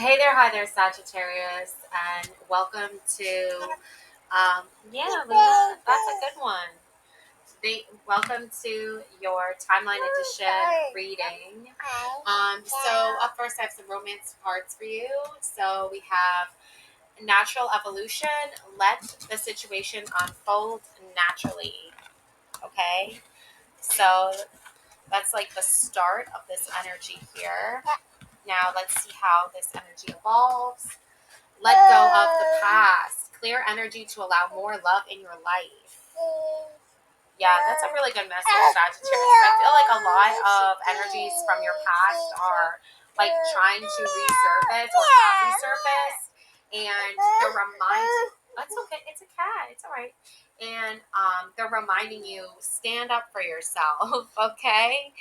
Hi there, Sagittarius, and welcome to, yeah, Luna, that's a good one. Welcome to your Timeline Edition reading. Up first, I have some romance cards for you. So we have Natural Evolution, let the situation unfold naturally. Okay, so that's like the start of this energy here. Now let's see how this energy evolves. Let go of the past. Clear energy to allow more love in your life. Yeah, that's a really good message, Sagittarius. I feel like a lot of energies from your past are like trying to resurface or have resurfaced, and they're reminding. That's okay. It's a cat. It's all right. And they're reminding you stand up for yourself. Okay,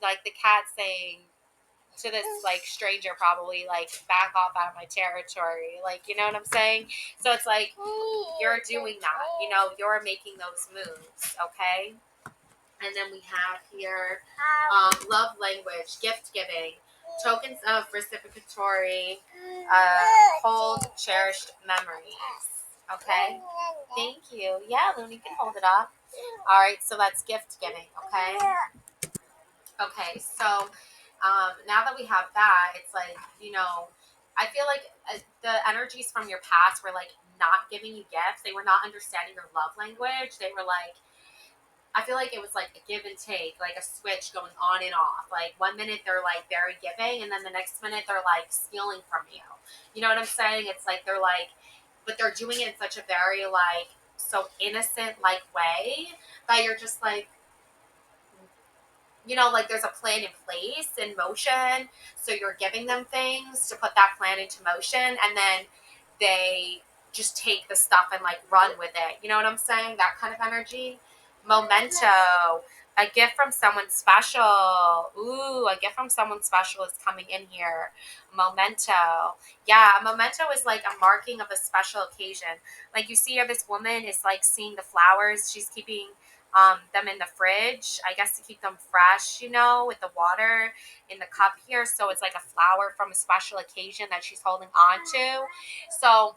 like the cat saying to this like stranger, probably like back off out of my territory, like, you know what I'm saying? So it's like you're doing that, you're making those moves. Okay, and then we have here love language, gift giving, tokens of reciprocatory, hold cherished memories. Okay, thank you. Yeah, Looney, you can hold it up. All right, so that's gift giving. Okay, so now that we have that, it's like, I feel like the energies from your past were like not giving you gifts. They were not understanding your love language. They were like, I feel like it was like a give and take, like a switch going on and off. Like one minute they're like very giving, and then the next minute they're like stealing from you. You know what I'm saying? It's like they're like, but they're doing it in such a very like so innocent like way that you're just like, like there's a plan in place, in motion. So you're giving them things to put that plan into motion, and then they just take the stuff and like run with it. You know what I'm saying? That kind of energy. Memento. A gift from someone special. Ooh, a gift from someone special is coming in here. Memento. Yeah, a memento is like a marking of a special occasion. Like you see here, this woman is like seeing the flowers. She's keeping them in the fridge, I guess, to keep them fresh, with the water in the cup here. So it's like a flower from a special occasion that she's holding on to. So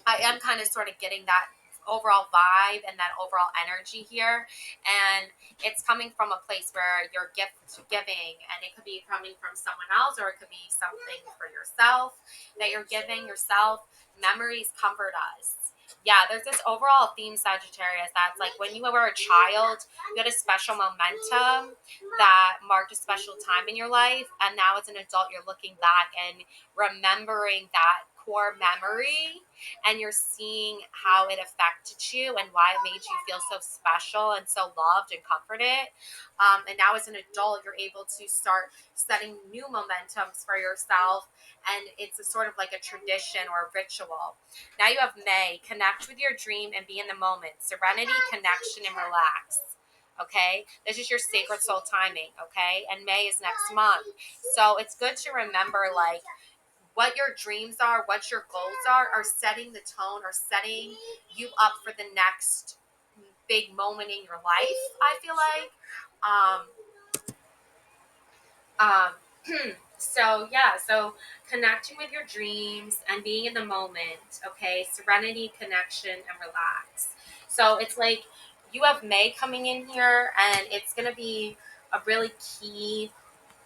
I am kind of sort of getting that overall vibe and that overall energy here. And it's coming from a place where you're gift giving, and it could be coming from someone else, or it could be something for yourself that you're giving yourself. Memories comfort us. Yeah, there's this overall theme, Sagittarius, that's like when you were a child, you had a special momentum that marked a special time in your life. And now as an adult, you're looking back and remembering that core memory, and you're seeing how it affected you and why it made you feel so special and so loved and comforted. And now as an adult, you're able to start setting new momentums for yourself, and it's a sort of like a tradition or a ritual. Now you have May, connect with your dream and be in the moment, serenity, connection, and relax. Okay, this is your sacred soul timing. Okay, and May is next month, so it's good to remember like what your dreams are, what your goals are setting the tone or setting you up for the next big moment in your life, I feel like. So connecting with your dreams and being in the moment, okay? Serenity, connection, and relax. So it's like you have May coming in here, and it's going to be a really key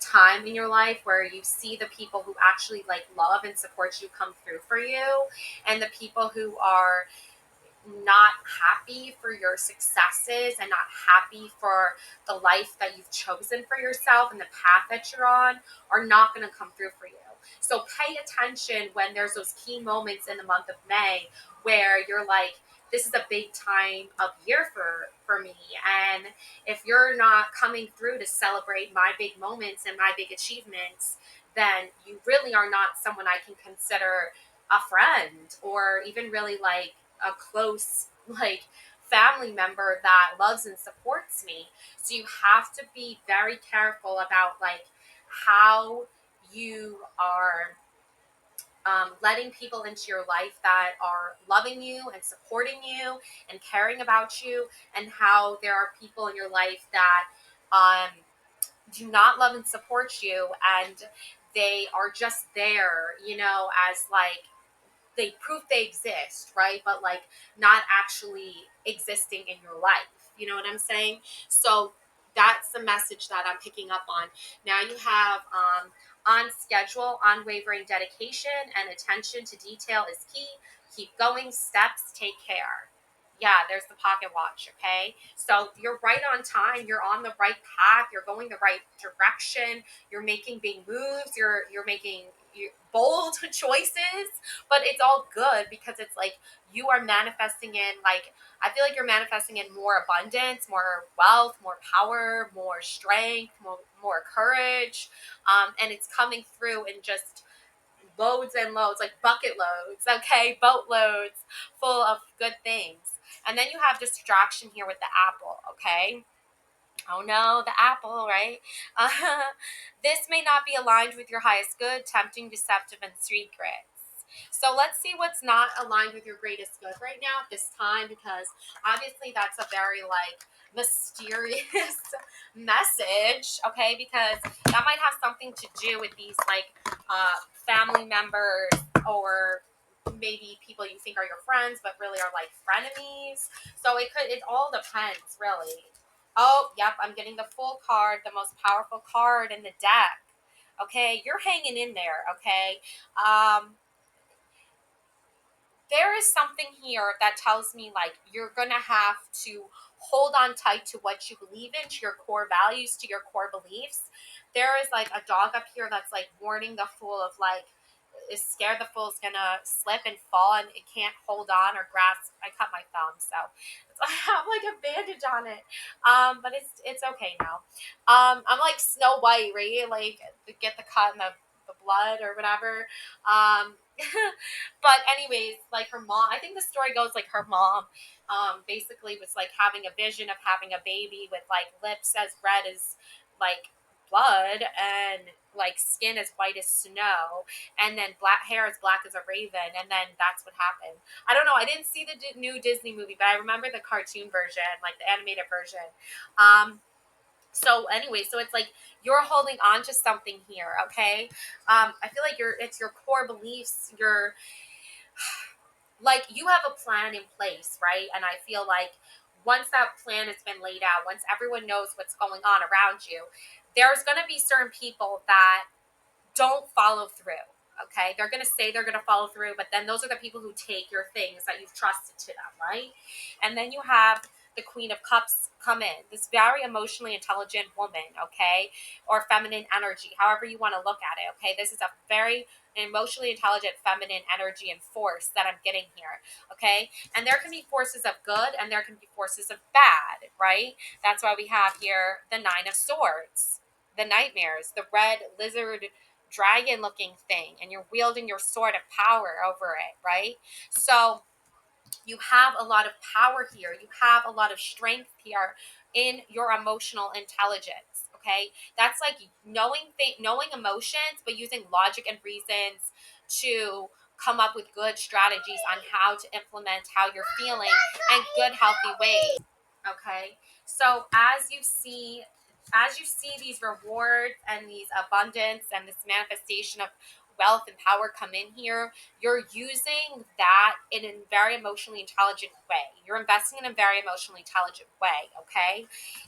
time in your life where you see the people who actually like love and support you come through for you, and the people who are not happy for your successes and not happy for the life that you've chosen for yourself and the path that you're on are not going to come through for you. So pay attention when there's those key moments in the month of May where you're like, this is a big time of year for me. And if you're not coming through to celebrate my big moments and my big achievements, then you really are not someone I can consider a friend, or even really like a close like family member that loves and supports me. So you have to be very careful about like how you are letting people into your life that are loving you and supporting you and caring about you, and how there are people in your life that do not love and support you, and they are just there, as like they prove they exist, right? But like not actually existing in your life. You know what I'm saying? So that's the message that I'm picking up on. Now you have on schedule, unwavering dedication and attention to detail is key. Keep going, steps, take care. Yeah, there's the pocket watch, okay? So you're right on time, you're on the right path, you're going the right direction, you're making big moves, you're making bold choices, but it's all good because it's like you are manifesting in, like, I feel like you're manifesting in more abundance, more wealth, more power, more strength, more courage, and it's coming through in just loads and loads, like bucket loads, okay, boatloads full of good things. And then you have distraction here with the apple, okay? Oh no, the apple, right? Uh, this may not be aligned with your highest good, tempting, deceptive, and secrets. So let's see what's not aligned with your greatest good right now at this time, because obviously that's a very like mysterious message, okay? Because that might have something to do with these like family members, or maybe people you think are your friends but really are like frenemies. So it all depends really. Oh, yep, I'm getting the full card, the most powerful card in the deck. Okay, you're hanging in there, okay? There is something here that tells me like you're going to have to hold on tight to what you believe in, to your core values, to your core beliefs. There is like a dog up here that's like warning the fool of like, is scared the fool's gonna slip and fall and it can't hold on or grasp. I cut my thumb, so I have like a bandage on it, but it's okay now. I'm like Snow White, right? Like get the cut and the blood or whatever. Um, but anyways, like her mom, I think the story goes like her mom, basically was like having a vision of having a baby with like lips as red as like blood and like skin as white as snow, and then black hair as black as a raven, and then that's what happened. I don't know, I didn't see the new Disney movie, but I remember the cartoon version, like the animated version. So anyway, so it's like you're holding on to something here, okay? I feel like it's your core beliefs, your like you have a plan in place, right? And I feel like once that plan has been laid out, once everyone knows what's going on around you, there's going to be certain people that don't follow through. Okay, they're going to say they're going to follow through, but then those are the people who take your things that you've trusted to them, right? And then you have the Queen of Cups come in, this very emotionally intelligent woman, okay, or feminine energy, however you want to look at it, okay? This is a very emotionally intelligent feminine energy and force that I'm getting here, okay? And there can be forces of good and there can be forces of bad, right? That's why we have here the Nine of Swords, the nightmares, the red lizard dragon looking thing, and you're wielding your sword of power over it, right? So you have a lot of power here, you have a lot of strength here in your emotional intelligence, okay? That's like knowing emotions but using logic and reasons to come up with good strategies on how to implement how you're feeling and good healthy ways, okay? So as you see these rewards and these abundance and this manifestation of wealth and power come in here, you're using that in a very emotionally intelligent way. You're investing in a very emotionally intelligent way, okay?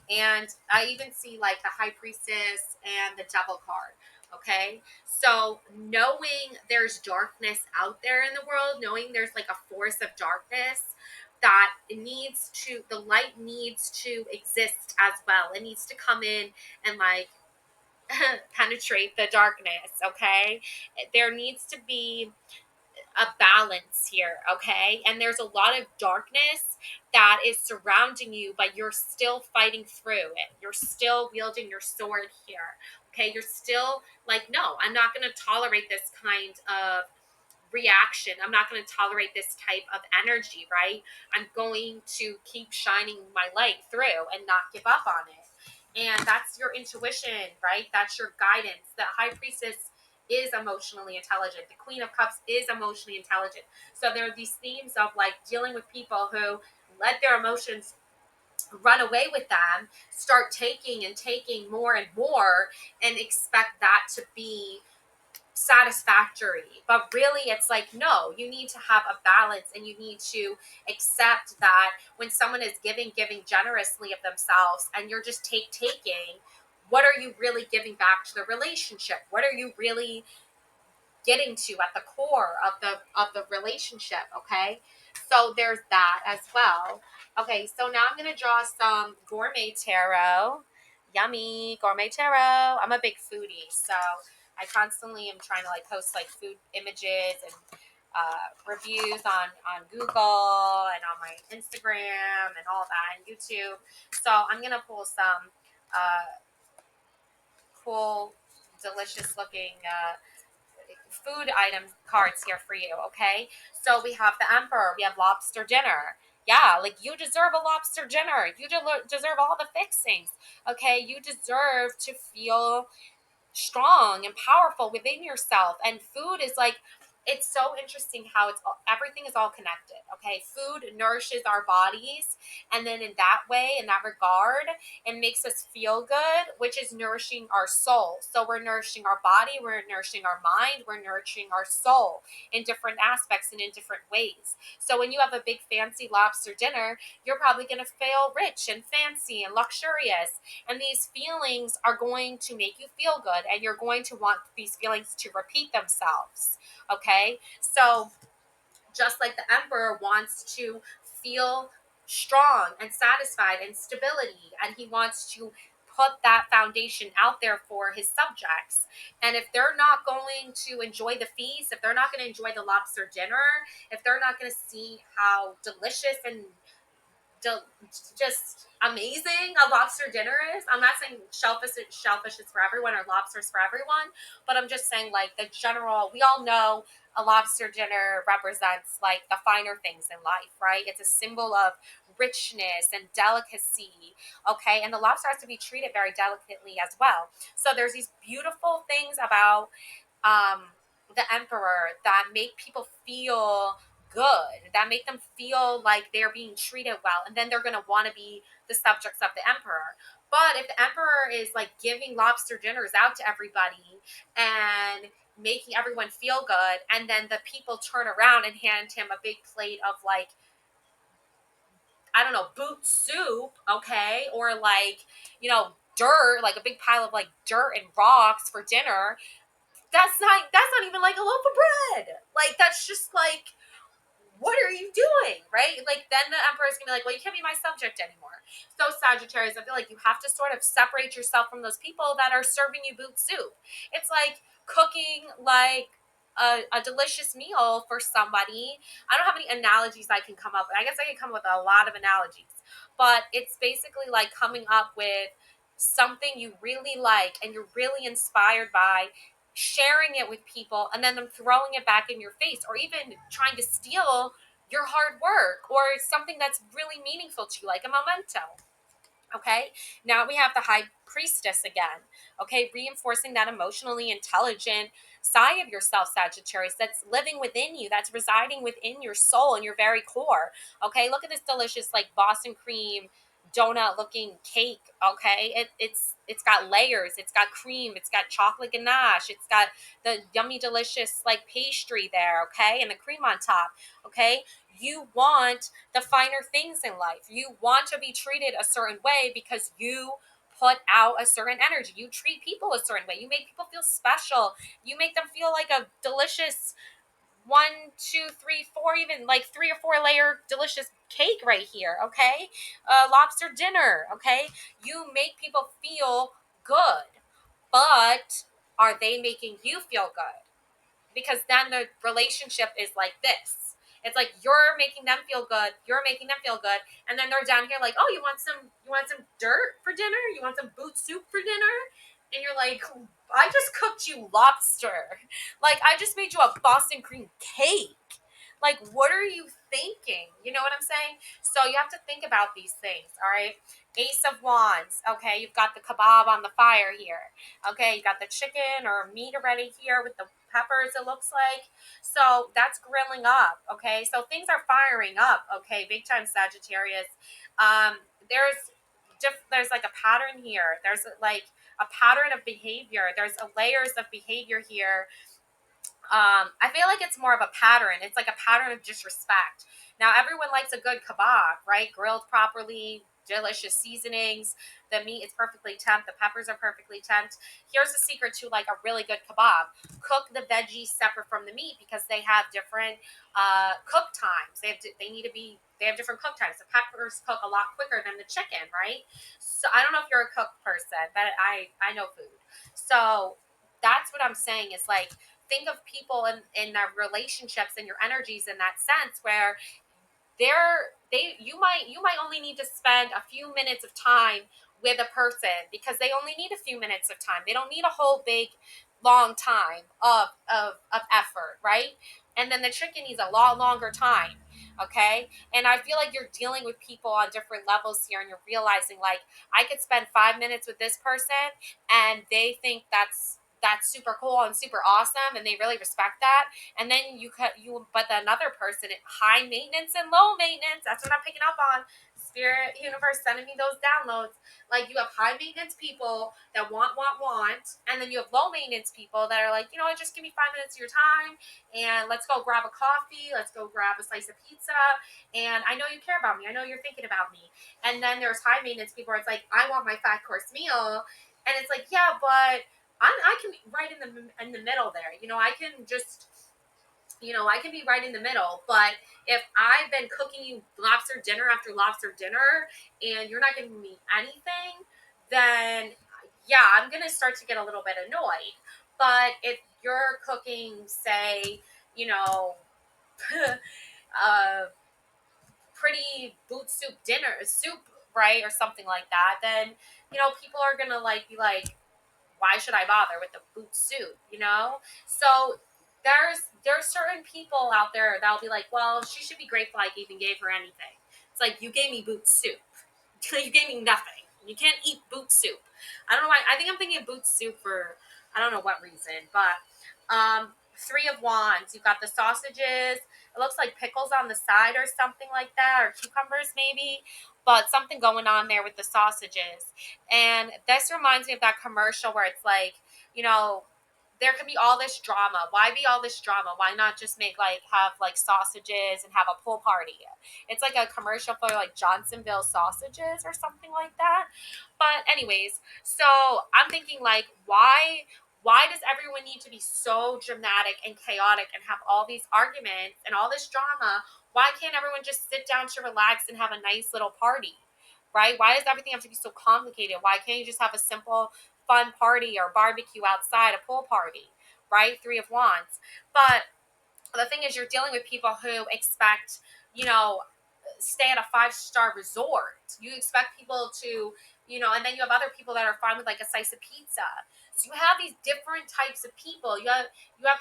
And I even see like the High Priestess and the Devil card, okay? So knowing there's darkness out there in the world, knowing there's like a force of darkness, that the light needs to exist as well. It needs to come in and like penetrate the darkness, okay? There needs to be a balance here, okay? And there's a lot of darkness that is surrounding you, but you're still fighting through it. You're still wielding your sword here, okay? You're still like, no, I'm not going to tolerate this kind of reaction. I'm not going to tolerate this type of energy, right? I'm going to keep shining my light through and not give up on it. And that's your intuition, right? That's your guidance. The High Priestess is emotionally intelligent. The Queen of Cups is emotionally intelligent. So there are these themes of like dealing with people who let their emotions run away with them, start taking and taking more and more, and expect that to be satisfactory. But really, it's like, no, you need to have a balance, and you need to accept that when someone is giving generously of themselves, and you're just taking, what are you really giving back to the relationship? What are you really getting to at the core of the relationship? Okay, so there's that as well. Okay, so now I'm going to draw some gourmet tarot. Yummy gourmet tarot. I'm a big foodie, so I constantly am trying to like post like food images and reviews on Google and on my Instagram and all that, and YouTube. So I'm gonna pull some cool, delicious looking food item cards here for you, okay? So we have the Emperor, we have lobster dinner. Yeah, like you deserve a lobster dinner. You deserve all the fixings, okay? You deserve to feel strong and powerful within yourself. And food is like, it's so interesting how everything is all connected. Okay, food nourishes our bodies, and then in that way, in that regard, it makes us feel good, which is nourishing our soul. So we're nourishing our body, we're nourishing our mind, we're nourishing our soul in different aspects and in different ways. So when you have a big fancy lobster dinner, you're probably going to feel rich and fancy and luxurious, and these feelings are going to make you feel good, and you're going to want these feelings to repeat themselves. Okay, so just like the Emperor wants to feel strong and satisfied and stability, and he wants to put that foundation out there for his subjects. And if they're not going to enjoy the feast, if they're not going to enjoy the lobster dinner, if they're not going to see how delicious and just amazing a lobster dinner is. I'm not saying shellfish is for everyone or lobsters for everyone, but I'm just saying like the general, we all know a lobster dinner represents like the finer things in life, right? It's a symbol of richness and delicacy, okay? And the lobster has to be treated very delicately as well. So there's these beautiful things about the Emperor that make people feel good, that make them feel like they're being treated well, and then they're going to want to be the subjects of the Emperor. But if the Emperor is like giving lobster dinners out to everybody and making everyone feel good, and then the people turn around and hand him a big plate of like, I don't know, boot soup, okay, or like, dirt, like a big pile of like dirt and rocks for dinner, that's not even like a loaf of bread. Like that's just like, what are you doing, right? Like then the Emperor's gonna be like, well, you can't be my subject anymore. So Sagittarius, I feel like you have to sort of separate yourself from those people that are serving you boot soup. It's like cooking like a delicious meal for somebody. I don't have any analogies I can come up with. I guess I can come up with a lot of analogies, but it's basically like coming up with something you really like and you're really inspired by, sharing it with people, and then them throwing it back in your face, or even trying to steal your hard work or something that's really meaningful to you, like a memento. Okay, now we have the High Priestess again. Okay, reinforcing that emotionally intelligent side of yourself, Sagittarius, that's living within you, that's residing within your soul and your very core. Okay, look at this delicious like Boston cream donut looking cake. Okay, it's got layers, it's got cream, it's got chocolate ganache, it's got the yummy delicious like pastry there, okay, and the cream on top. Okay, you want the finer things in life. You want to be treated a certain way because you put out a certain energy. You treat people a certain way. You make people feel special. You make them feel like a delicious 1, 2, 3, 4, even like 3 or 4 layer delicious cake right here. Okay, lobster dinner. Okay, you make people feel good, but are they making you feel good? Because then the relationship is like this. It's like you're making them feel good, you're making them feel good, and then they're down here like, oh, you want some dirt for dinner? You want some boot soup for dinner? And you're like, I just cooked you lobster. Like I just made you a Boston cream cake. Like, what are you thinking? You know what I'm saying? So you have to think about these things, all right? Ace of Wands. Okay, you've got the kebab on the fire here. Okay, you got the chicken or meat already here with the peppers, it looks like. So that's grilling up. Okay, so things are firing up. Okay, big time, Sagittarius. There's like a pattern here. There's like a pattern of behavior. There's a layers of behavior here I feel like it's more of a pattern. It's like a pattern of disrespect. Now, everyone likes a good kebab, right? Grilled properly, delicious seasonings. The meat is perfectly temped. The peppers are perfectly temped. Here's the secret to like a really good kebab. Cook the veggies separate from the meat because they have different cook times. They have different cook times. The peppers cook a lot quicker than the chicken, right? So I don't know if you're a cook person, but I know food. So that's what I'm saying is like, think of people in their relationships and your energies in that sense where you might only need to spend a few minutes of time with a person because they only need a few minutes of time. They don't need a whole big long time of effort, right? And then the chicken needs a lot longer time. Okay. And I feel like you're dealing with people on different levels here and you're realizing like I could spend 5 minutes with this person and they think that's super cool and super awesome and they really respect that, and then but another person, high maintenance and low maintenance, that's what I'm picking up on. Spirit universe sending me those downloads. Like, you have high maintenance people that want, and then you have low maintenance people that are like, you know what, just give me 5 minutes of your time and let's go grab a coffee, let's go grab a slice of pizza, and I know you care about me, I know you're thinking about me. And then there's high maintenance people where it's like, I want my 5-course meal, and it's like, yeah, but I can be right in the middle there. I can just, I can be right in the middle. But if I've been cooking you lobster dinner after lobster dinner and you're not giving me anything, then yeah, I'm going to start to get a little bit annoyed. But if you're cooking, say, you know, a pretty boot soup, right, or something like that, then, people are going to be like, why should I bother with the boot soup? So there's certain people out there that'll be like, well, she should be grateful I even gave her anything. It's like, you gave me boot soup. You gave me nothing. You can't eat boot soup. I don't know why. I think I'm thinking of boot soup for I don't know what reason, but 3 of Wands. You've got the sausages. It looks like pickles on the side or something like that, or cucumbers maybe, but something going on there with the sausages. And this reminds me of that commercial where it's like, there could be all this drama. Why be all this drama? Why not just have sausages and have a pool party? It's like a commercial for like Johnsonville sausages or something like that. But anyways, so I'm thinking like, why does everyone need to be so dramatic and chaotic and have all these arguments and all this drama? Why can't everyone just sit down to relax and have a nice little party? Right? Why does everything have to be so complicated? Why can't you just have a simple fun party or barbecue outside, a pool party? Right? 3 of Wands. But the thing is, you're dealing with people who expect, stay at a 5-star resort. You expect people to, and then you have other people that are fine with like a slice of pizza. So you have these different types of people. You have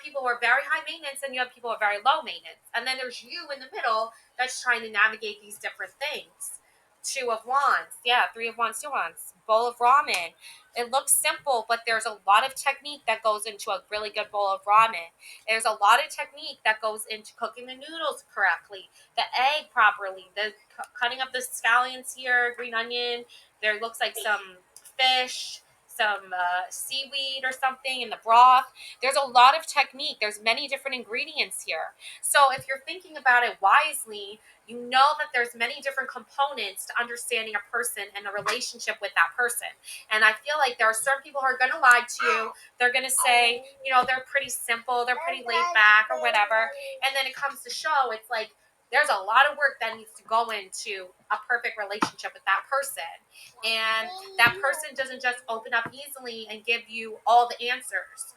people who are very high maintenance and you have people who are very low maintenance. And then there's you in the middle that's trying to navigate these different things. 2 of Wands. Yeah, 3 of Wands, 2 of Wands. Bowl of ramen. It looks simple, but there's a lot of technique that goes into a really good bowl of ramen. There's a lot of technique that goes into cooking the noodles correctly, the egg properly, the cutting up the scallions here, green onion. There looks like some fish, some seaweed or something in the broth. There's a lot of technique. There's many different ingredients here. So if you're thinking about it wisely, you know that there's many different components to understanding a person and the relationship with that person. And I feel like there are certain people who are going to lie to you. They're going to say, they're pretty simple, they're pretty laid back or whatever. And then it comes to show, it's like, there's a lot of work that needs to go into a perfect relationship with that person. And that person doesn't just open up easily and give you all the answers.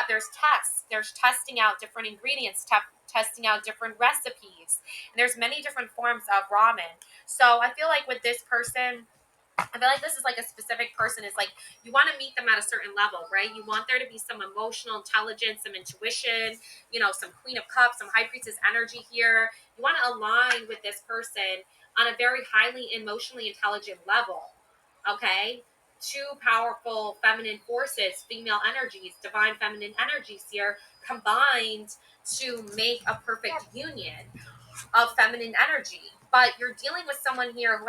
There's tests, there's testing out different ingredients, testing out different recipes. And there's many different forms of ramen. So I feel like with this person, I feel like this is like a specific person. Is like, you want to meet them at a certain level, right? You want there to be some emotional intelligence, some intuition, some Queen of Cups, some High Priestess energy here. You want to align with this person on a very highly emotionally intelligent level, okay? 2 powerful feminine forces, female energies, divine feminine energies here combined to make a perfect union of feminine energy. But you're dealing with someone here who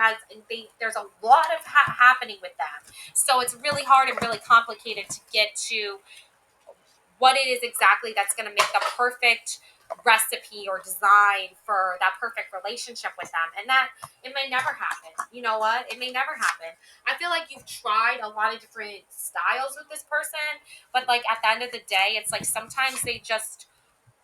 there's a lot of happening with them. So it's really hard and really complicated to get to what it is exactly that's going to make the perfect recipe or design for that perfect relationship with them. And that it may never happen. You know what? It may never happen. I feel like you've tried a lot of different styles with this person, but like at the end of the day, it's like sometimes they just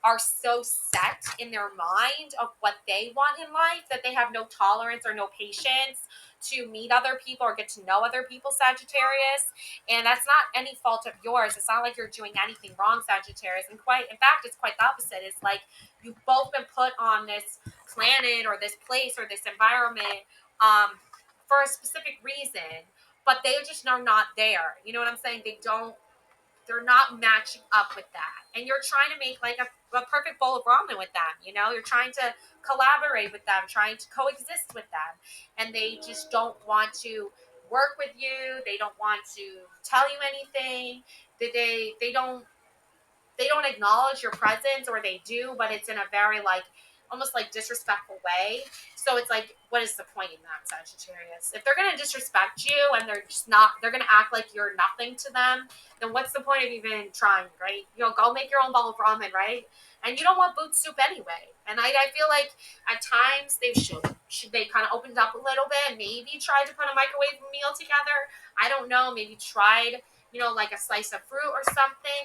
are so set in their mind of what they want in life that they have no tolerance or no patience to meet other people or get to know other people, Sagittarius. And that's not any fault of yours. It's not like you're doing anything wrong, Sagittarius. And quite, in fact, it's quite the opposite. It's like you've both been put on this planet or this place or this environment for a specific reason, but they just are not there. You know what I'm saying? They're not matching up with that. And you're trying to make like a perfect bowl of ramen with them. You know, you're trying to collaborate with them, trying to coexist with them. And they just don't want to work with you. They don't want to tell you anything. They don't acknowledge your presence, or they do, but it's in a very like almost like disrespectful way. So it's like, what is the point in that, Sagittarius? If they're gonna disrespect you and they're gonna act like you're nothing to them, then what's the point of even trying, right? Go make your own bowl of ramen, right? And you don't want boot soup anyway. And I feel like at times they kind of opened up a little bit, maybe tried to put a microwave meal together. I don't know, maybe tried like a slice of fruit or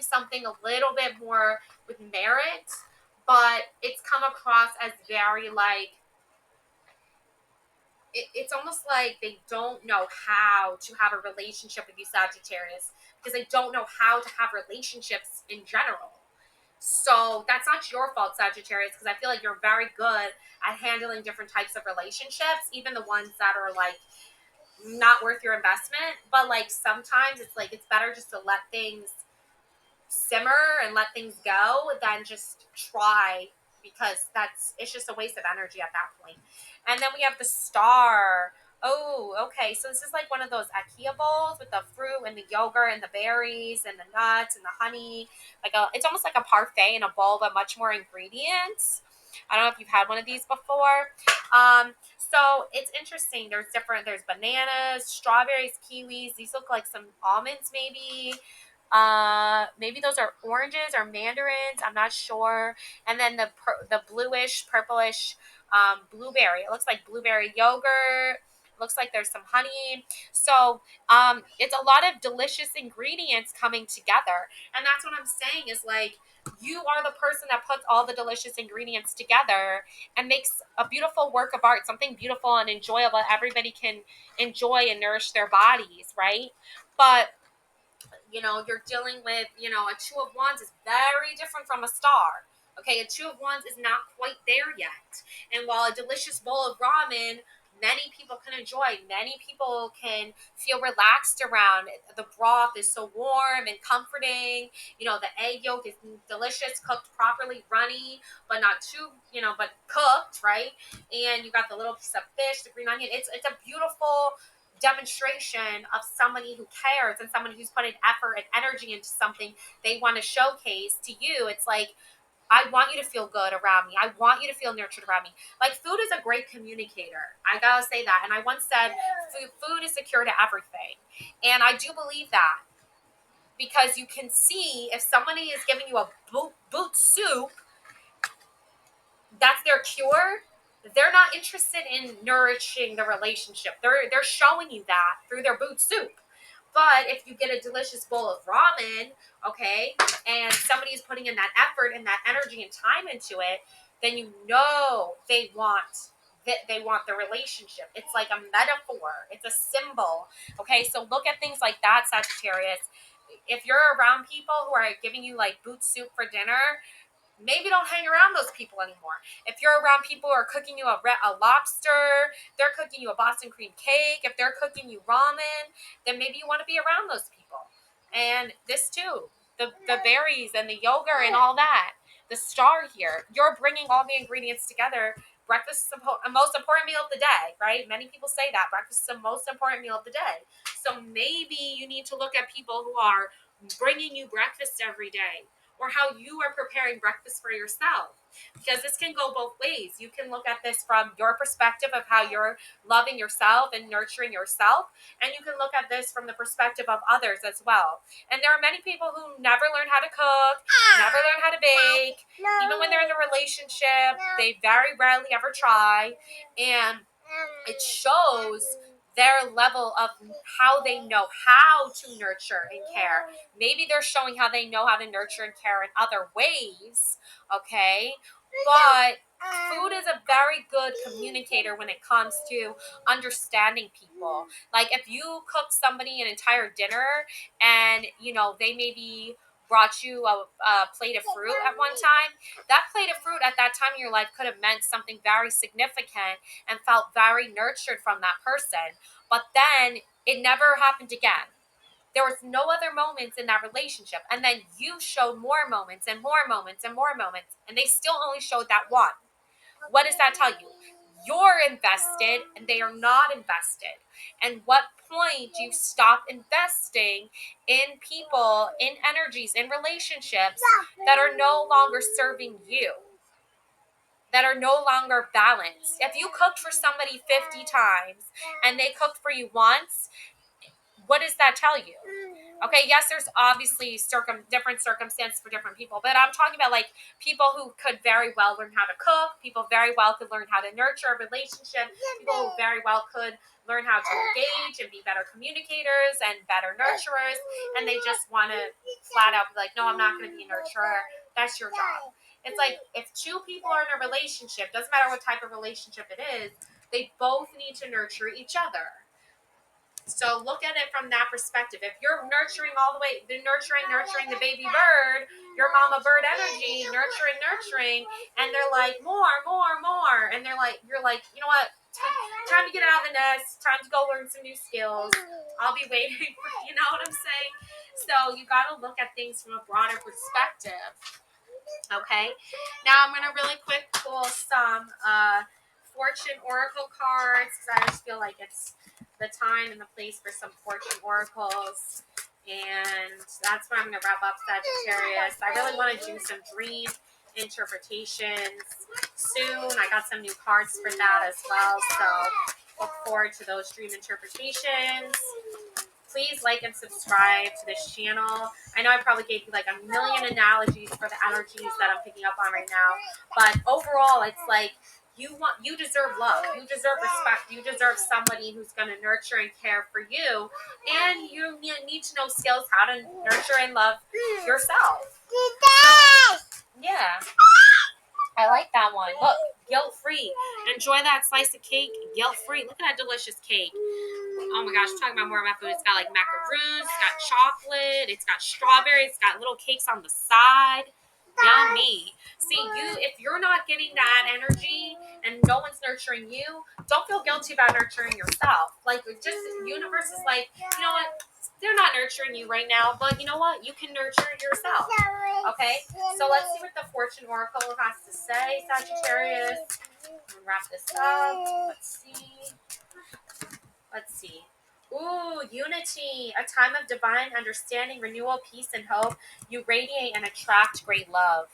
something a little bit more with merit, but it's come across as very like, it's almost like they don't know how to have a relationship with you, Sagittarius, because they don't know how to have relationships in general. So that's not your fault, Sagittarius, because I feel like you're very good at handling different types of relationships, even the ones that are like not worth your investment. But like sometimes it's like it's better just to let things simmer and let things go than just try, because it's just a waste of energy at that point. And then we have the star. Oh, okay. So this is like one of those IKEA bowls with the fruit and the yogurt and the berries and the nuts and the honey. It's almost like a parfait in a bowl, but much more ingredients. I don't know if you've had one of these before. So it's interesting. There's bananas, strawberries, kiwis. These look like some almonds, maybe. Maybe those are oranges or mandarins. I'm not sure. And then the bluish, purplish blueberry. It looks like blueberry yogurt. Looks like there's some honey. So it's a lot of delicious ingredients coming together. And that's what I'm saying is like, you are the person that puts all the delicious ingredients together and makes a beautiful work of art, something beautiful and enjoyable everybody can enjoy and nourish their bodies, right? But you're dealing with, a two of wands is very different from a star. Okay, a two of wands is not quite there yet. And while a delicious bowl of ramen, many people can enjoy, many people can feel relaxed around. The broth is so warm and comforting. The egg yolk is delicious, cooked properly, runny, but not too, but cooked, right? And you got the little piece of fish, the green onion. It's a beautiful demonstration of somebody who cares and somebody who's putting effort and energy into something they want to showcase to you. It's like, I want you to feel good around me. I want you to feel nurtured around me. Like, food is a great communicator. I gotta say that. And I once said, food is the cure to everything. And I do believe that, because you can see if somebody is giving you a boot soup, that's their cure. They're not interested in nourishing the relationship. They're showing you that through their boot soup. But if you get a delicious bowl of ramen, okay, and somebody's putting in that effort and that energy and time into it, then they want the relationship. It's like a metaphor. It's a symbol. Okay, so look at things like that, Sagittarius. If you're around people who are giving you like boot soup for dinner, maybe don't hang around those people anymore. If you're around people who are cooking you a lobster, they're cooking you a Boston cream cake, if they're cooking you ramen, then maybe you want to be around those people. And this too, the berries and the yogurt and all that, the star here, you're bringing all the ingredients together. Breakfast is the most important meal of the day, right? Many people say that. Breakfast is the most important meal of the day. So maybe you need to look at people who are bringing you breakfast every day, or how you are preparing breakfast for yourself. Because this can go both ways. You can look at this from your perspective of how you're loving yourself and nurturing yourself, and you can look at this from the perspective of others as well. And there are many people who never learn how to cook, never learn how to bake. Even when they're in a relationship, they very rarely ever try. And it shows their level of how they know how to nurture and care. Maybe they're showing how they know how to nurture and care in other ways, okay? But food is a very good communicator when it comes to understanding people. Like if you cook somebody an entire dinner and, you know, they maybe brought you a plate of fruit at one time, that plate of fruit at that time in your life could have meant something very significant and felt very nurtured from that person. But then it never happened again. There was no other moments in that relationship. And then you showed more moments and more moments and more moments. And they still only showed that one. What does that tell you? You're invested and they are not invested. And what point do you stop investing in people, in energies, in relationships that are no longer serving you? That are no longer balanced. If you cooked for somebody 50 times and they cooked for you once, what does that tell you? Okay, yes, there's obviously different circumstances for different people, but I'm talking about like people who could very well learn how to cook, people very well could learn how to nurture a relationship, people who very well could learn how to engage and be better communicators and better nurturers, and they just want to flat out be like, no, I'm not going to be a nurturer. That's your job. It's like if two people are in a relationship, doesn't matter what type of relationship it is, they both need to nurture each other. So look at it from that perspective. If you're nurturing all the way, nurturing the baby bird, your mama bird energy, nurturing, and they're like, more, and they're like, you're like, you know what, time to get out of the nest, time to go learn some new skills. I'll be waiting for, you know what I'm saying? So you got to look at things from a broader perspective. Okay, now I'm going to really quick pull some fortune oracle cards because I just feel like it's the time and the place for some fortune oracles. And that's where I'm going to wrap up Sagittarius. I really want to do some dream interpretations soon. I got some new cards for that as well. So look forward to those dream interpretations. Please like and subscribe to this channel. I know I probably gave you like a million analogies for the energies that I'm picking up on right now. But overall, it's like you deserve love. You deserve respect. You deserve somebody who's going to nurture and care for you. And you need to know skills how to nurture and love yourself. Yeah. I like that one. Look, guilt-free. Enjoy that slice of cake, guilt-free. Look at that delicious cake. Oh my gosh, I'm talking about more of my food. It's got like macaroons, it's got chocolate, it's got strawberries, it's got little cakes on the side. Yummy. See, if you're not getting that energy and no one's nurturing you, don't feel guilty about nurturing yourself. Like, just the universe is like, you know what? They're not nurturing you right now, but you know what? You can nurture yourself. Okay? So let's see what the Fortune Oracle has to say, Sagittarius. I'm gonna wrap this up. Let's see. Ooh, unity. A time of divine understanding, renewal, peace, and hope. You radiate and attract great love.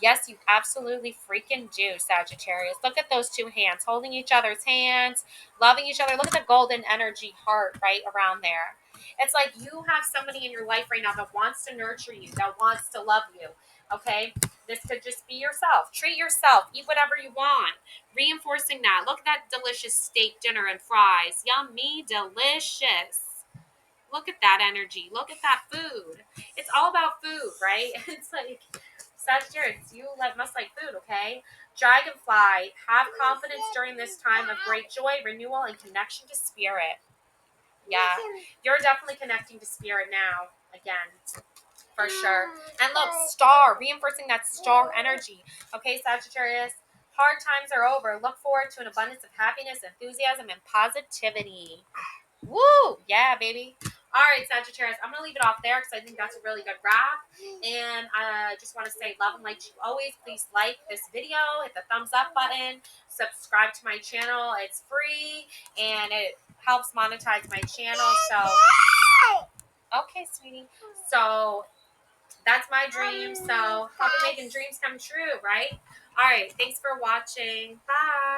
Yes, you absolutely freaking do, Sagittarius. Look at those two hands, holding each other's hands, loving each other. Look at the golden energy heart right around there. It's like you have somebody in your life right now that wants to nurture you, that wants to love you, okay? This could just be yourself. Treat yourself. Eat whatever you want. Reinforcing that. Look at that delicious steak dinner and fries. Yummy, delicious. Look at that energy. Look at that food. It's all about food, right? It's like, Sagittarius, you must like food, okay? Dragonfly, have confidence during this time of great joy, renewal, and connection to spirit. Yeah, you're definitely connecting to spirit now, again, for sure. And look, star, reinforcing that star energy. Okay, Sagittarius, hard times are over. Look forward to an abundance of happiness, enthusiasm, and positivity. Woo! Yeah, baby. All right, Sagittarius, I'm going to leave it off there because I think that's a really good wrap. And I just want to say love and light to you always. Please like this video, hit the thumbs up button, subscribe to my channel. It's free and it helps monetize my channel. So, okay, sweetie. So, That's my dream. So, I'll be making dreams come true, right? All right. Thanks for watching. Bye.